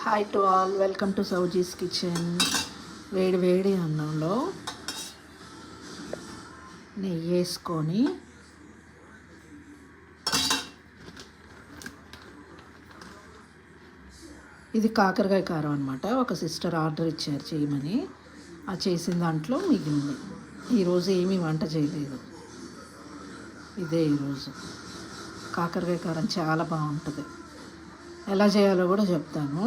Hi to all, welcome to Souji's kitchen. వేడి వేడి అన్నంలో నెయ్యి వేసుకొని ఇది కాకరకాయ కారం అనమాట. ఒక సిస్టర్ ఆర్డర్ ఇచ్చారు చేయమని. ఆ చేసిన దాంట్లో మిగిలింది. ఈరోజు ఏమీ వంట చేయలేదు. ఇదే ఈరోజు కాకరకాయ కారం చాలా బాగుంటుంది. ఎలా చేయాలో కూడా చెప్తాను.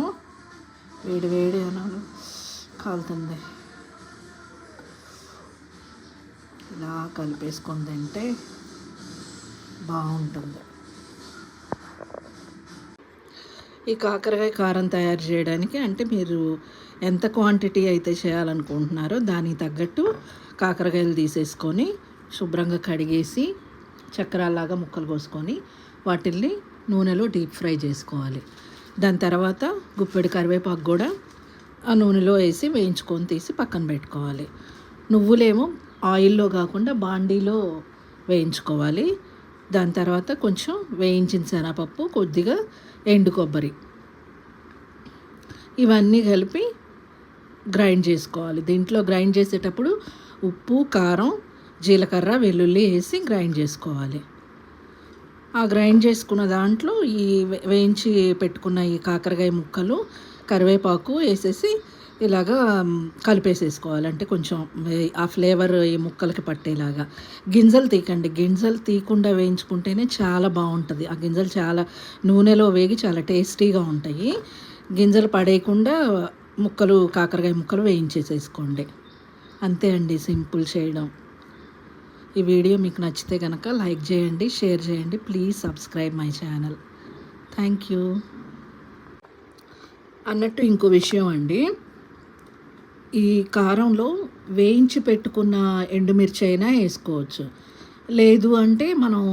వేడి వేడి అన్నాను కాలుతుంది. ఇలా కలిపేసుకొని తింటే బాగుంటుంది. ఈ కాకరకాయ కారం తయారు చేయడానికి అంటే మీరు ఎంత క్వాంటిటీ అయితే చేయాలనుకుంటున్నారో దానికి తగ్గట్టు కాకరకాయలు తీసేసుకొని శుభ్రంగా కడిగేసి చక్రాల్లాగా ముక్కలు కోసుకొని వాటిల్ని నూనెలో డీప్ ఫ్రై చేసుకోవాలి. దాని తర్వాత గుప్పెడు కరివేపాకు కూడా ఆ నూనెలో వేసి వేయించుకొని తీసి పక్కన పెట్టుకోవాలి. నువ్వులేమో ఆయిల్లో కాకుండా బాండీలో వేయించుకోవాలి. దాని తర్వాత కొంచెం వేయించిన శనగపప్పు, కొద్దిగా ఎండు కొబ్బరి, ఇవన్నీ కలిపి గ్రైండ్ చేసుకోవాలి. దీంట్లో గ్రైండ్ చేసేటప్పుడు ఉప్పు, కారం, జీలకర్ర, వెల్లుల్లి వేసి గ్రైండ్ చేసుకోవాలి. ఆ గ్రైండ్ చేసుకున్న దాంట్లో ఈ వేయించి పెట్టుకున్న ఈ కాకరకాయ ముక్కలు, కరివేపాకు వేసేసి ఇలాగా కలిపేసేసుకోవాలి. అంటే కొంచెం ఆ ఫ్లేవర్ ఈ ముక్కలకి పట్టేలాగా. గింజలు తీయకండి. గింజలు తీయకుండా వేయించుకుంటేనే చాలా బాగుంటుంది. ఆ గింజలు చాలా నూనెలో వేగి చాలా టేస్టీగా ఉంటాయి. గింజలు పడేయకుండా ముక్కలు, కాకరకాయ ముక్కలు వేయించేసేసుకోండి. అంతే అండి, సింపుల్ చేయడం. ఈ వీడియో మీకు నచ్చితే కనుక లైక్ చేయండి, షేర్ చేయండి. Please subscribe my channel. Thank you. అన్నట్టు ఇంకో విషయం అండి, ఈ కారంలో వేయించి పెట్టుకున్న ఎండుమిర్చి అయినా వేసుకోవచ్చు. లేదు అంటే మనం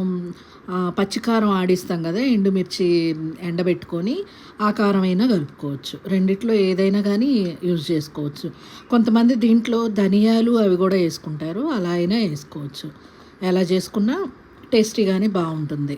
పచ్చికారం ఆడిస్తాం కదా, ఎండుమిర్చి ఎండబెట్టుకొని ఆ కారం అయినా కలుపుకోవచ్చు. రెండిట్లో ఏదైనా కానీ యూజ్ చేసుకోవచ్చు. కొంతమంది దీంట్లో ధనియాలు అవి కూడా వేసుకుంటారు. అలా అయినా వేసుకోవచ్చు. ఎలా చేసుకున్నా టేస్టీగానే బాగుంటుంది.